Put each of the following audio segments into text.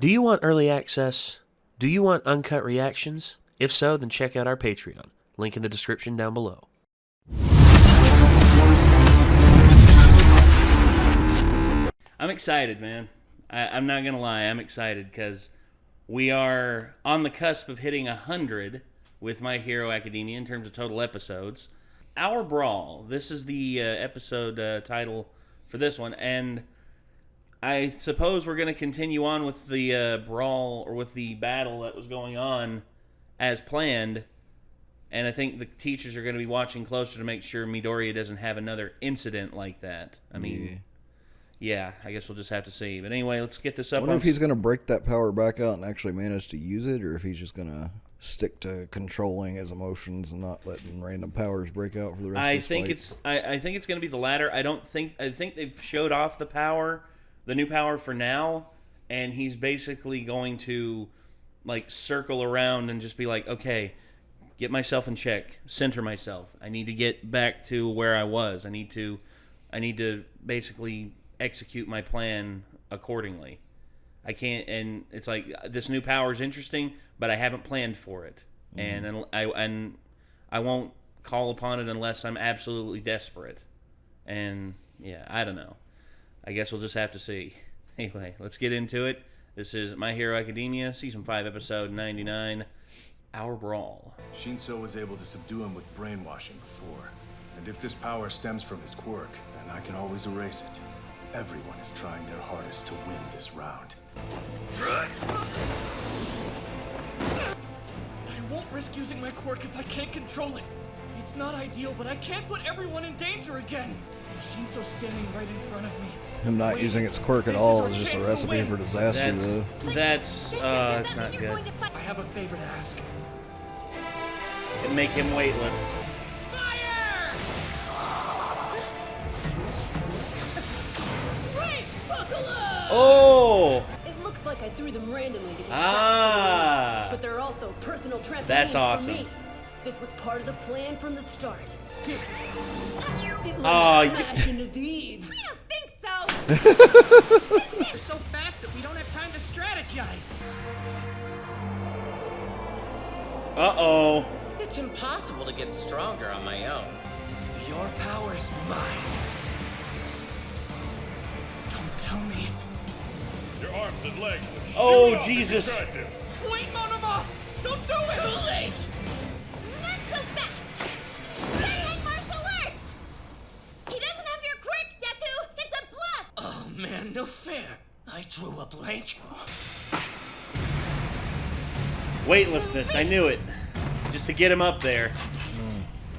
Do you want early access? Do you want uncut reactions? If so, then check out our Patreon. Link in the description down below. I'm excited, man. I'm not going to lie. I'm excited because we are on the cusp of hitting 100 with My Hero Academia in terms of total episodes. Our Brawl. This is the episode title for this one. And I suppose we're going to continue on with the Brawl, or with the battle that was going on as planned. And I think the teachers are going to be watching closer to make sure Midoriya doesn't have another incident like that. I mean... Yeah, I guess we'll just have to see. But anyway, let's get this up. I wonder if he's going to break that power back out and actually manage to use it, or if he's just going to stick to controlling his emotions and not letting random powers break out for the rest of his fight. I think it's going to be the latter. I think they've showed off the power, the new power for now, and he's basically going to like circle around and just be like, okay, get myself in check, center myself. I need to get back to where I was. I need to basically execute my plan accordingly. I can't, and it's like this new power is interesting, but I haven't planned for it, and I won't call upon it unless I'm absolutely desperate. And yeah, I don't know. I guess we'll just have to see. Anyway, let's get into it. This is My Hero Academia, Season 5, Episode 99, Our Brawl. Shinso was able to subdue him with brainwashing before, and if this power stems from his quirk, then I can always erase it. Everyone is trying their hardest to win this round. I won't risk using my quirk if I can't control it. It's not ideal, but I can't put everyone in danger again. Shinso's standing right in front of me. Him not using its quirk at all is just a recipe for disaster, though. That's not good. I have a favor to ask. And make him weightless. Oh! It looks like I threw them randomly to get shot, but they're also personal trampolines that's awesome. for me. This was part of the plan from the start. It smash into these. We don't think so. They're so fast that we don't have time to strategize. Uh-oh. It's impossible to get stronger on my own. Your power's mine. Don't tell me. Your arms and legs. Oh, Jesus. Wait, Monoma! Don't do it! Too late! Not so fast! That ain't martial arts! He doesn't have your quirk, Deku! It's a bluff! Oh, man, no fair. I drew a blank. Weightlessness, I knew it. Just to get him up there.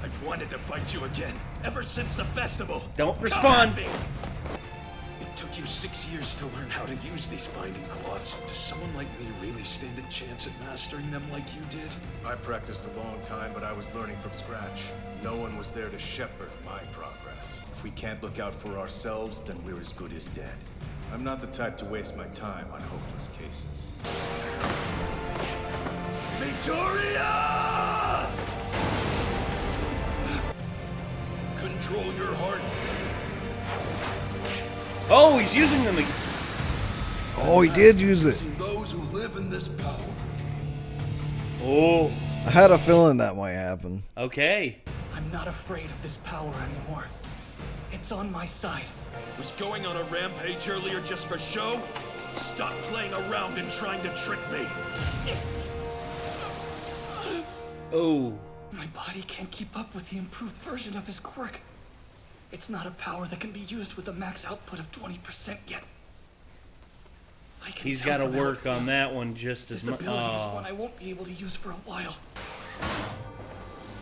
I've wanted to fight you again, ever since the festival. Don't respond. It took you 6 years to learn how to use these binding cloths. Does someone like me really stand a chance at mastering them like you did? I practiced a long time, but I was learning from scratch. No one was there to shepherd my progress. If we can't look out for ourselves, then we're as good as dead. I'm not the type to waste my time on hopeless cases. Midoriya! Control your heart. Oh, he's using them again. Oh, he did use it. Those who live in this power. Oh. I had a feeling that might happen. Okay. I'm not afraid of this power anymore. It's on my side. Was going on a rampage earlier just for show? Stop playing around and trying to trick me. Oh. My body can't keep up with the improved version of his quirk. It's not a power that can be used with a max output of 20% yet. He's got to work on that one just as much. This ability is one I won't be able to use for a while.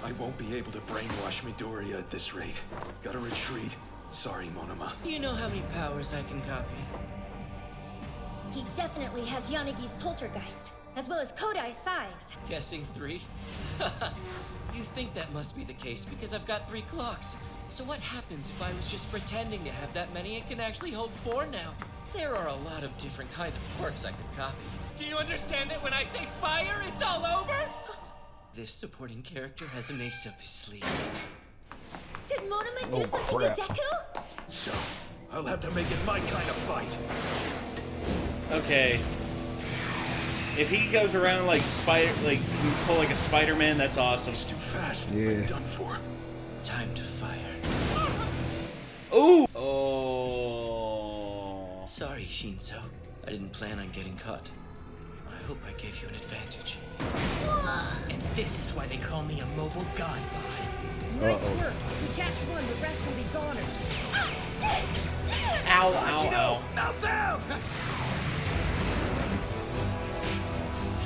I won't be able to brainwash Midoriya at this rate. Gotta retreat. Sorry, Monoma. Do you know how many powers I can copy? He definitely has Yanagi's poltergeist, as well as Kodai's size. Guessing 3? You think that must be the case because I've got 3 clocks. So what happens if I was just pretending to have that many and can actually hold 4 now? There are a lot of different kinds of quirks I could copy. Do you understand that when I say fire, it's all over? This supporting character has an ace up his sleeve. Did Monoma do something to Deku? So, I'll have to make it my kind of fight. Okay. If he goes around like can pull like a Spider-Man, that's awesome. It's too fast. Yeah. I'm done for. Time to fire. Ooh! Oh. Sorry, Shinso. I didn't plan on getting caught. I hope I gave you an advantage. And this is why they call me a mobile god bot. Nice work. If we catch one, the rest will be goners. Ow, ow, ow. Meltdown!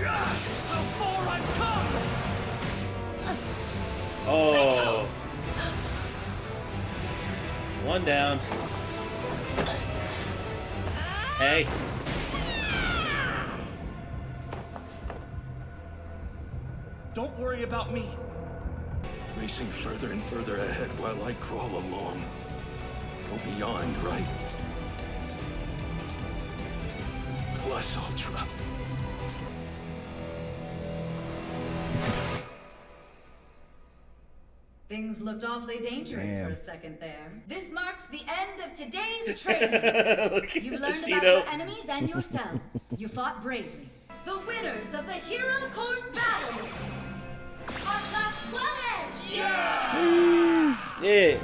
How far I've come! Oh. One down. Hey. Don't worry about me. Racing further and further ahead while I crawl along. Go beyond, right? Plus Ultra. Things looked awfully dangerous for a second there. This marks the end of today's training. You've learned about your enemies and yourselves. You fought bravely. The winners of the Hero Course Battle are Class 1A. Yeah.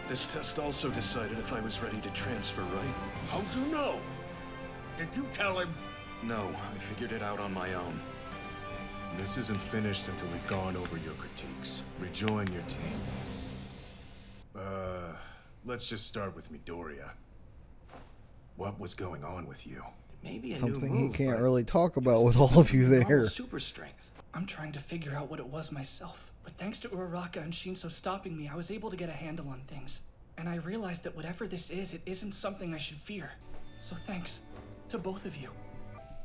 This test also decided if I was ready to transfer, right? How'd you know? Did you tell him? No, I figured it out on my own. This isn't finished until we've gone over your critiques. Rejoin your team. Let's just start with Midoriya. What was going on with you? Maybe a Something new he move, can't but really talk about with all of you there. normal super strength. I'm trying to figure out what it was myself. But thanks to Uraraka and Shinso stopping me, I was able to get a handle on things. And I realized that whatever this is, it isn't something I should fear. So thanks to both of you.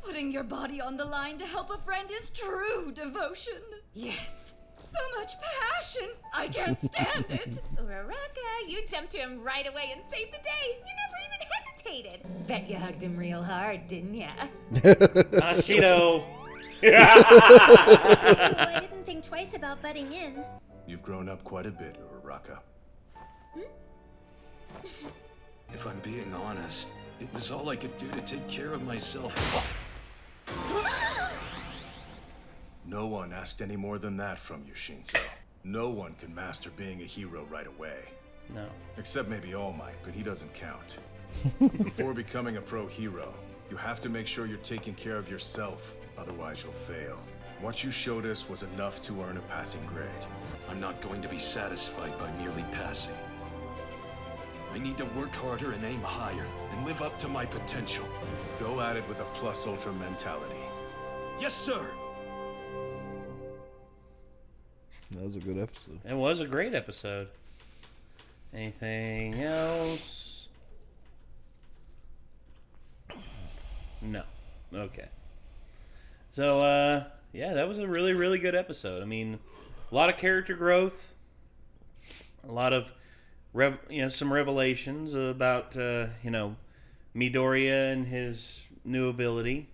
Putting your body on the line to help a friend is true devotion. Yes. So much passion. I can't stand it. Uraraka, you jumped to him right away and saved the day. You never even hesitated. Bet you hugged him real hard, didn't ya? Ashido. I didn't think twice about butting in. You've grown up quite a bit, Uraraka. If I'm being honest, it was all I could do to take care of myself. No one asked any more than that from you, Shinso. No one can master being a hero right away. No. Except maybe All Might, but he doesn't count. Before becoming a pro hero, you have to make sure you're taking care of yourself, otherwise you'll fail. What you showed us was enough to earn a passing grade. I'm not going to be satisfied by merely passing. I need to work harder and aim higher, and live up to my potential. Go at it with a plus ultra mentality. Yes, sir! That was a good episode. It was a great episode. Anything else? No. Okay. So, yeah, that was a really, really good episode. I mean, a lot of character growth. A lot of, some revelations about, Midoriya and his new ability.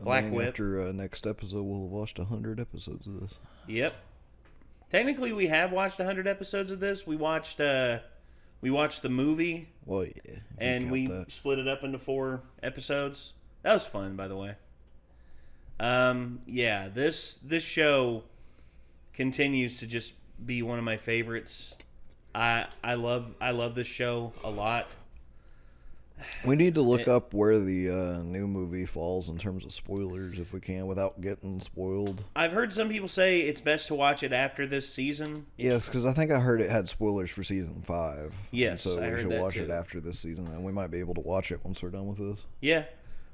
Black Whip. After next episode, we'll have watched 100 episodes of this. Yep. Technically, we have watched 100 episodes of this. We watched the movie. Well, yeah. And we split it up into 4 episodes. That was fun, by the way. Yeah, this show continues to just be one of my favorites. I love this show a lot. We need to look up where the new movie falls in terms of spoilers, if we can, without getting spoiled. I've heard some people say it's best to watch it after this season. Yes, because I think I heard it had spoilers for season 5. Yes, so I we heard should that watch too. it after this season, and we might be able to watch it once we're done with this. Yeah,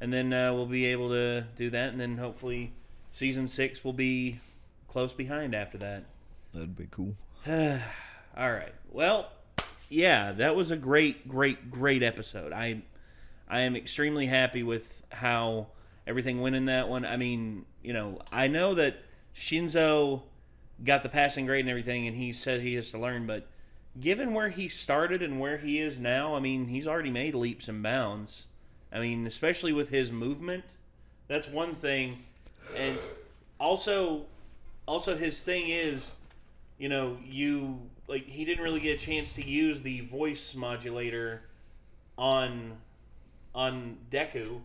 and then we'll be able to do that, and then hopefully season 6 will be close behind after that. That'd be cool. All right. Well, yeah, that was a great, great, great episode. I am extremely happy with how everything went in that one. I mean, I know that Shinso got the passing grade and everything, and he said he has to learn, but given where he started and where he is now, I mean, he's already made leaps and bounds. I mean, especially with his movement, that's one thing. And also his thing is, he didn't really get a chance to use the voice modulator on Deku,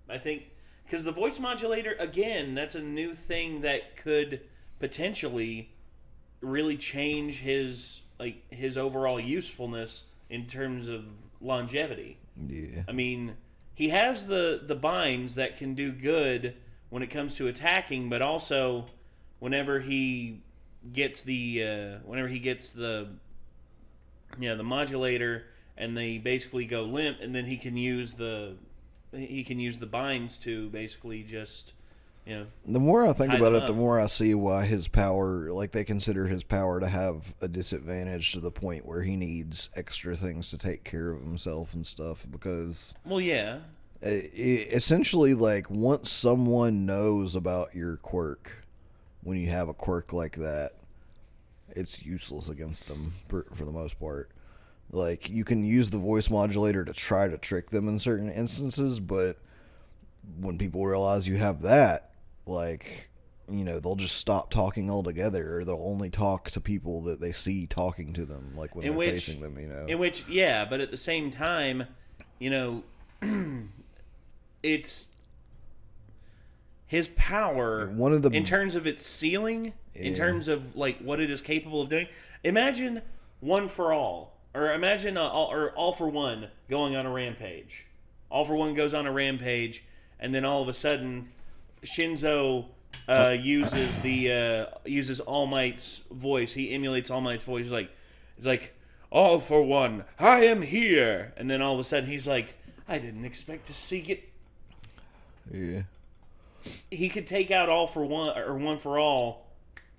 I think, Because the voice modulator, again, that's a new thing that could potentially really change his overall usefulness in terms of longevity. Yeah. I mean, he has the binds that can do good when it comes to attacking, but also whenever he gets the modulator and they basically go limp, and then he can use the binds to basically just, The more I think about it, the up. more I see why his power, like they consider his power to have a disadvantage to the point where he needs extra things to take care of himself and stuff. Because, well, yeah, essentially, like once someone knows about your quirk, when you have a quirk like that, it's useless against them for the most part. Like, you can use the voice modulator to try to trick them in certain instances, but when people realize you have that, like, they'll just stop talking altogether, or they'll only talk to people that they see talking to them, like when they're facing them, yeah, but at the same time, it's his power in terms of its ceiling, in terms of like what it is capable of doing. Imagine One for All, or imagine All for One going on a rampage. All for One goes on a rampage, and then all of a sudden, Shinzo uses All Might's voice. He emulates All Might's voice. He's like, All for One, I am here. And then all of a sudden, he's like, I didn't expect to see it. Yeah. He could take out All for One or One for All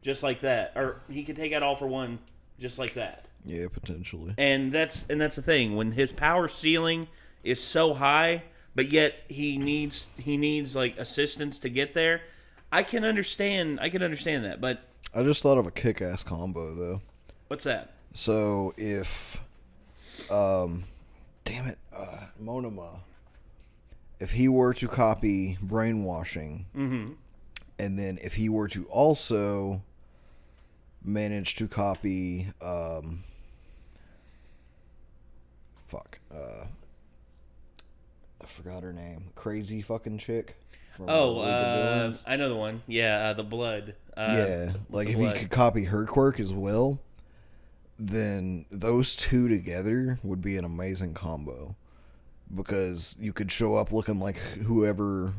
just like that, or he could take out All for One just like that. Yeah, potentially. And that's the thing, when his power ceiling is so high, but yet he needs like assistance to get there. I can understand that, but I just thought of a kick-ass combo though. What's that? So if Monoma, if he were to copy brainwashing, and then if he were to also manage to copy I forgot her name. Crazy fucking chick. From I know the one. Yeah, the blood. Like if he could copy her quirk as well, then those two together would be an amazing combo. Because you could show up looking like whoever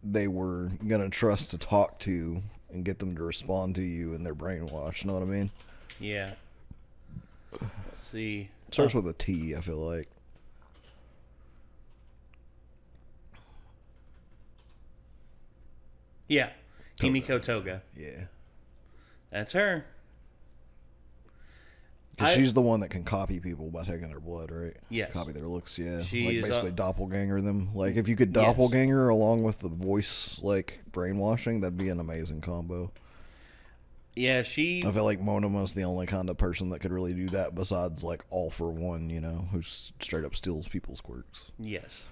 they were gonna trust to talk to and get them to respond to you, and they're brainwashed. Know what I mean? Yeah. Let's see. It starts with a T, I feel like. Yeah. Himiko Toga. Yeah. That's her. Because she's the one that can copy people by taking their blood, right? Yes. Copy their looks, yeah. She like is basically doppelganger them. Like if you could doppelganger along with the voice like brainwashing, that'd be an amazing combo. Yeah, I feel like Monoma's the only kind of person that could really do that besides like All for One, who straight up steals people's quirks. Yes.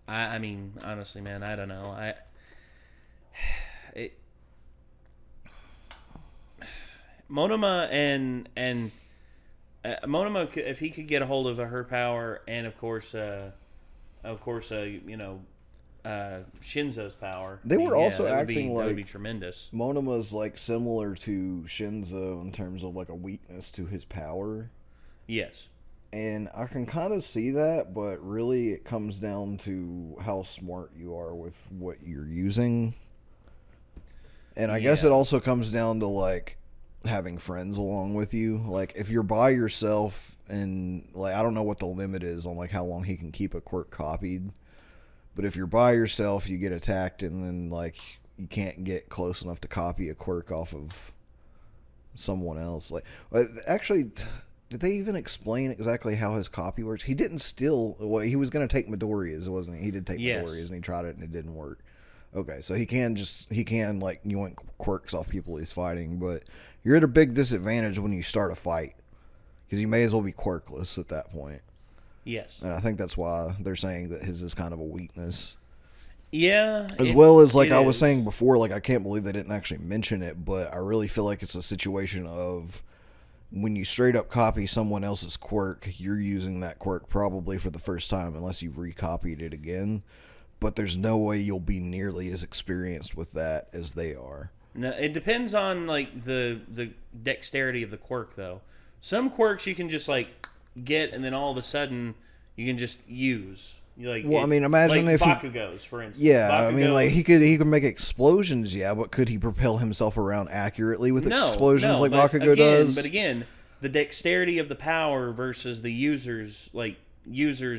I mean, honestly, man, I don't know. Monoma and Monoma, if he could get a hold of her power, and of course, Shinzo's power. They were also acting that like would be tremendous. Monoma's like similar to Shinzo in terms of like a weakness to his power. Yes. And I can kind of see that, but really it comes down to how smart you are with what you're using. And I guess it also comes down to like having friends along with you. Like if you're by yourself, and like I don't know what the limit is on like how long he can keep a quirk copied, but if you're by yourself, you get attacked, and then like you can't get close enough to copy a quirk off of someone else. Like actually, did they even explain exactly how his copy works? He didn't steal. Well, he was going to take Midoriya's, wasn't he? He did take Midoriya's, and he tried it, and it didn't work. Okay, so he can like yoink quirks off people he's fighting, but you're at a big disadvantage when you start a fight because you may as well be quirkless at that point. Yes, and I think that's why they're saying that his is kind of a weakness. Yeah, as well as like I was saying before, like I can't believe they didn't actually mention it, but I really feel like it's a situation of when you straight up copy someone else's quirk, you're using that quirk probably for the first time unless you've recopied it again. but there's no way you'll be nearly as experienced with that as they are. No, it depends on like the dexterity of the quirk, though. Some quirks you can just like get, and then all of a sudden you can just use. Like, well, I mean, imagine like if Bakugos, for instance. Yeah, Bakugos, I mean, like he could make explosions, yeah, but could he propel himself around accurately with explosions like Bakugo does? But again, the dexterity of the power versus the user's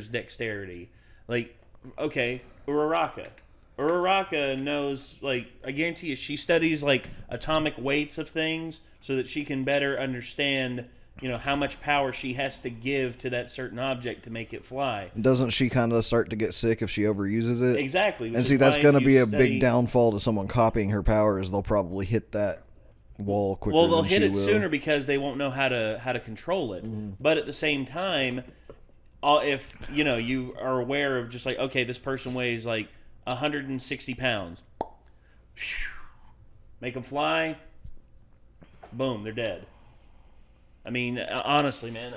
dexterity. Like, okay, Uraraka knows, like, I guarantee you, she studies like atomic weights of things so that she can better understand, you know, how much power she has to give to that certain object to make it fly. Doesn't she kind of start to get sick if she overuses it? Exactly. And see, that's going to be a big downfall to someone copying her powers. They'll probably hit that wall quicker. Well, they'll hit it sooner because they won't know how to control it. Mm-hmm. But at the same time, if you know you are aware of just like, okay, this person weighs like 160 pounds, make them fly, boom, they're dead. I mean, honestly, man,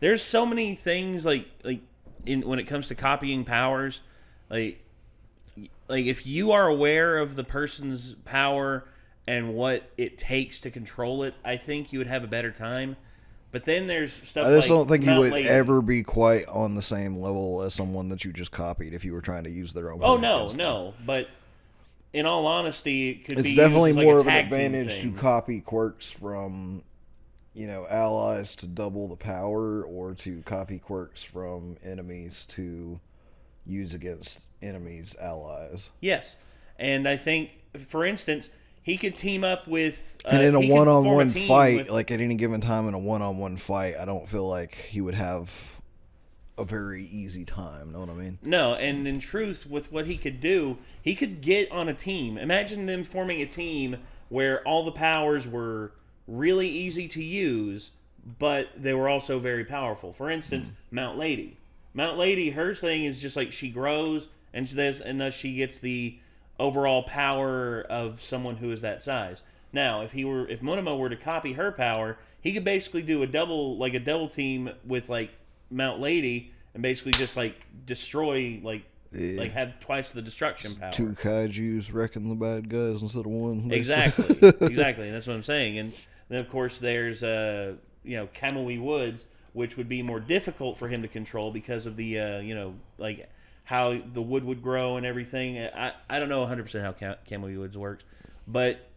there's so many things like when it comes to copying powers, like if you are aware of the person's power and what it takes to control it, I think you would have a better time. But then there's stuff. I just don't think you would ever be quite on the same level as someone that you just copied if you were trying to use their own. Oh no, but in all honesty, it could be. It's definitely used as more like of an advantage to copy quirks from, you know, allies to double the power, or to copy quirks from enemies to use against enemies' allies. Yes, and I think, for instance, he could team up with... and in a one-on-one fight, like at any given time in a one-on-one fight, I don't feel like he would have a very easy time, know what I mean? No, and in truth, with what he could do, he could get on a team. Imagine them forming a team where all the powers were really easy to use, but they were also very powerful. For instance, Mount Lady. Mount Lady, her thing is just like she grows, and thus she gets the overall power of someone who is that size. Now, if Monoma were to copy her power, he could basically do a double team with like Mount Lady and basically just like destroy like have twice the destruction power. 2 kaijus wrecking the bad guys instead of one. Exactly. That's what I'm saying. And then of course there's Kamui Woods, which would be more difficult for him to control because of the like how the wood would grow and everything. I don't know 100% how Kamui Woods works, but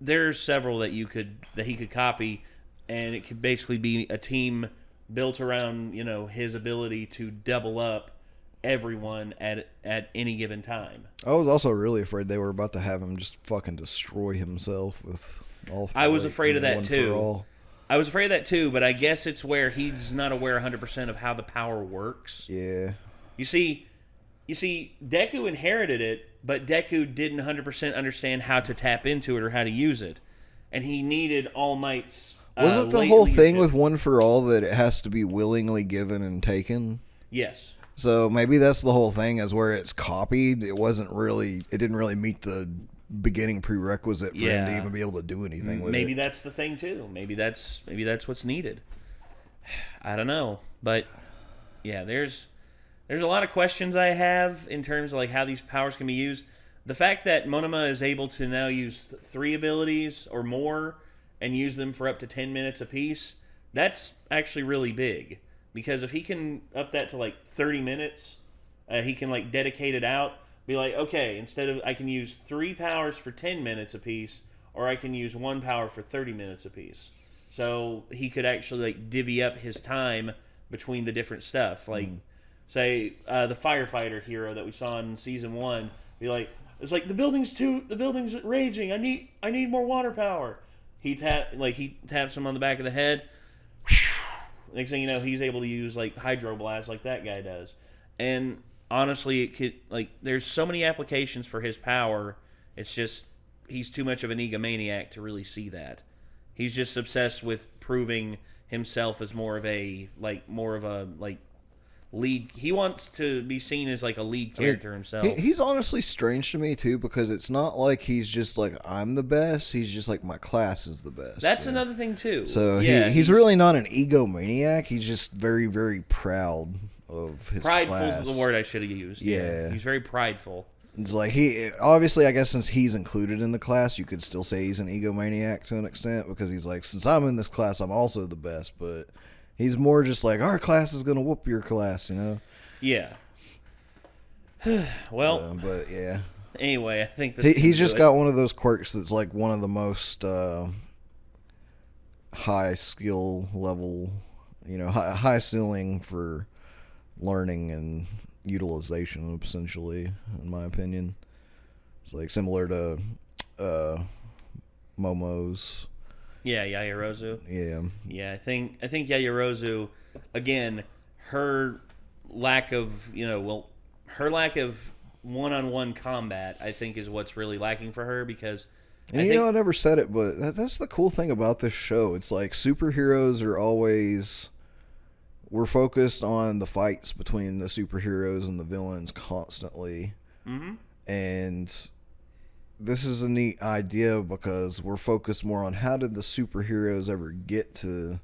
there's several that he could copy, and it could basically be a team built around his ability to double up everyone at any given time. I was also really afraid they were about to have him just fucking destroy himself with all. I was afraid of that too. I was afraid of that too, but I guess it's where he's not aware 100% of how the power works. Yeah. You see, Deku inherited it, but Deku didn't 100% understand how to tap into it or how to use it, and he needed All Might's. Wasn't the whole thing with One for All that it has to be willingly given and taken? Yes. So maybe that's the whole thing, is where it's copied. It didn't really meet the beginning prerequisite for him to even be able to do anything with it. Maybe that's the thing too. Maybe that's what's needed. I don't know, but yeah, there's a lot of questions I have in terms of like how these powers can be used. The fact that Monoma is able to now use 3 abilities or more and use them for up to 10 minutes apiece, that's actually really big. Because if he can up that to like 30 minutes, he can like dedicate it out. Be like, okay, instead of I can use 3 powers for 10 minutes apiece, or I can use 1 power for 30 minutes apiece. So he could actually like divvy up his time between the different stuff. Like, say the firefighter hero that we saw in season 1. Be like, it's like the building's raging. I need more water power. He taps him on the back of the head. Next thing you know, he's able to use like hydroblast like that guy does. And honestly, it could there's so many applications for his power. It's just he's too much of an egomaniac to really see that. He's just obsessed with proving himself as more of a lead. He wants to be seen as like a lead character himself. He's honestly strange to me too, because it's not like he's just like I'm the best. He's just like my class is the best. That's another thing too. So yeah, he's really not an egomaniac. He's just very, very proud of his Prideful class. is the word I should have used. Yeah. He's very prideful. It's like he obviously, I guess, since he's included in the class, you could still say he's an egomaniac to an extent, because he's like, since I'm in this class, I'm also the best. But he's more just like, our class is gonna whoop your class, you know? Yeah. Well, but yeah. Anyway, I think he's just got one of those quirks that's like one of the most high skill level, you know, high ceiling for learning and utilization, essentially, in my opinion. It's like similar to Momo's. Yeah, Yaoyorozu. Yeah, I think Yaoyorozu, again, her lack of one-on-one combat, I think, is what's really lacking for her, because and I never said it, but that's the cool thing about this show. It's like superheroes are always, we're focused on the fights between the superheroes and the villains constantly. Mm-hmm. And this is a neat idea because we're focused more on how did the superheroes ever get to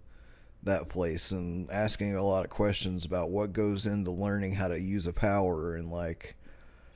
that place, and asking a lot of questions about what goes into learning how to use a power, and like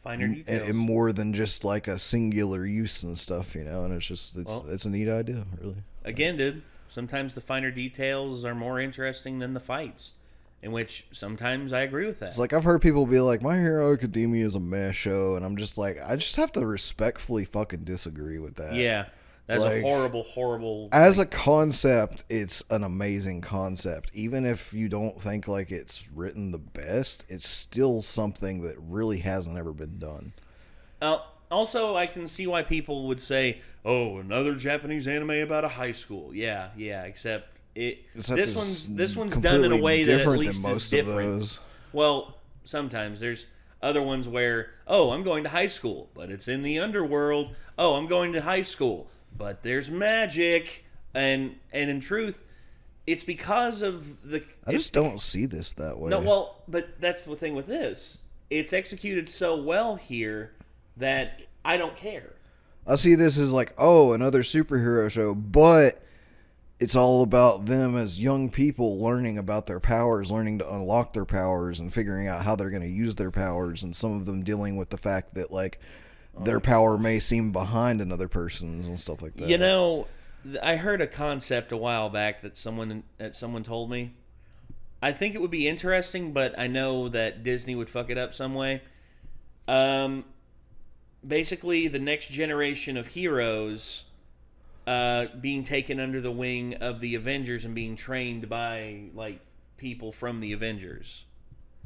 finer details, and more than just like a singular use and stuff, you know. And it's a neat idea, really. Again, dude, sometimes the finer details are more interesting than the fights, in which sometimes I agree with that. It's like I've heard people be like, My Hero Academia is a meh show, and I'm just like, I just have to respectfully fucking disagree with that. Yeah. That's like, a horrible... As a concept, it's an amazing concept. Even if you don't think like it's written the best, it's still something that really hasn't ever been done. Also, I can see why people would say, "Oh, another Japanese anime about a high school." Yeah, except this one's done in a way that at least is different. Well, sometimes there's other ones where, "Oh, I'm going to high school, but it's in the underworld. Oh, I'm going to high school, but there's magic." And in truth, it's because of the... I just don't see this that way. No, well, but that's the thing with this. It's executed so well here that I don't care. I see this as like, oh, another superhero show, but it's all about them as young people learning about their powers, learning to unlock their powers, and figuring out how they're going to use their powers, and some of them dealing with the fact that, like, their power may seem behind another person's and stuff like that. You know, I heard a concept a while back that someone told me. I think it would be interesting, but I know that Disney would fuck it up some way. Basically, the next generation of heroes being taken under the wing of the Avengers and being trained by, like, people from the Avengers.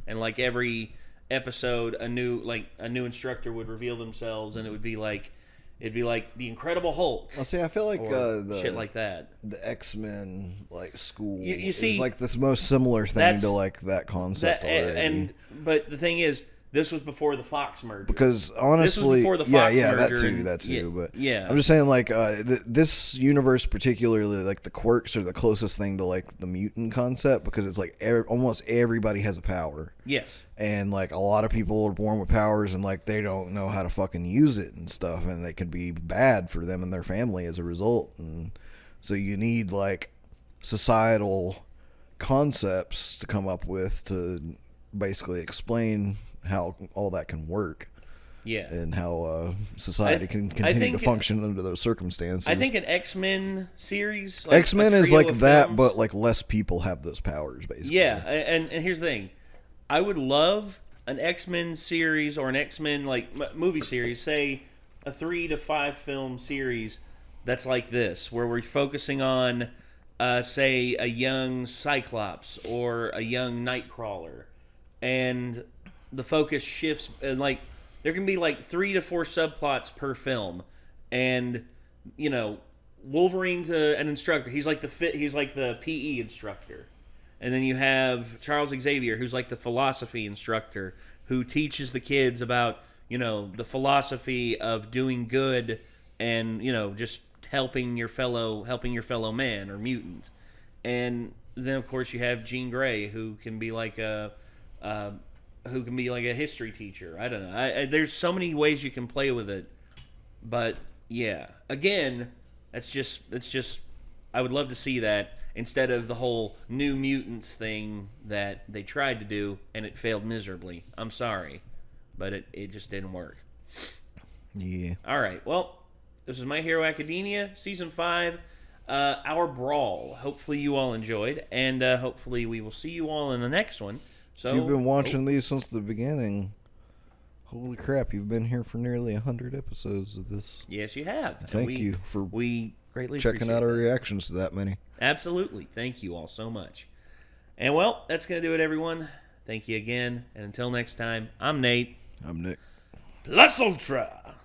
And, like, every episode, a new instructor would reveal themselves, and it'd be like the Incredible Hulk. I feel like shit like that. The X-Men like school you see, is like this most similar thing to like that concept already. But the thing is, this was before the Fox merger. Because honestly, this was before the Fox merger, that too. But yeah, I'm just saying, like, this universe particularly, like the quirks are the closest thing to like the mutant concept, because it's like almost everybody has a power. Yes. And like a lot of people are born with powers, and like they don't know how to fucking use it and stuff, and it can be bad for them and their family as a result. And so you need like societal concepts to come up with to basically explain how all that can work. Yeah. And how society can continue to function under those circumstances. I think an X-Men series... Like X-Men is like that, films, but like less people have those powers, basically. Yeah, and here's the thing. I would love an X-Men series or an X-Men like movie series, say a 3 to 5 film series that's like this, where we're focusing on, say, a young Cyclops or a young Nightcrawler, and the focus shifts, and like there can be like 3 to 4 subplots per film, and you know, Wolverine's an instructor. He's like the PE instructor, and then you have Charles Xavier, who's like the philosophy instructor, who teaches the kids about, you know, the philosophy of doing good and, you know, just helping your fellow man or mutant. And then of course you have Jean Grey, who can be like a history teacher. I don't know. There's so many ways you can play with it, but yeah. Again, it's just I would love to see that instead of the whole New Mutants thing that they tried to do and it failed miserably. I'm sorry, but it just didn't work. Yeah. All right. Well, this is My Hero Academia Season 5, our Brawl. Hopefully you all enjoyed, and hopefully we will see you all in the next one. So if you've been watching these since the beginning, holy crap, you've been here for nearly 100 episodes of this. Yes, you have. Thank you for we greatly checking out our that. reactions to that many. Absolutely. Thank you all so much. And, well, that's going to do it, everyone. Thank you again. And until next time, I'm Nate. I'm Nick. Plus Ultra.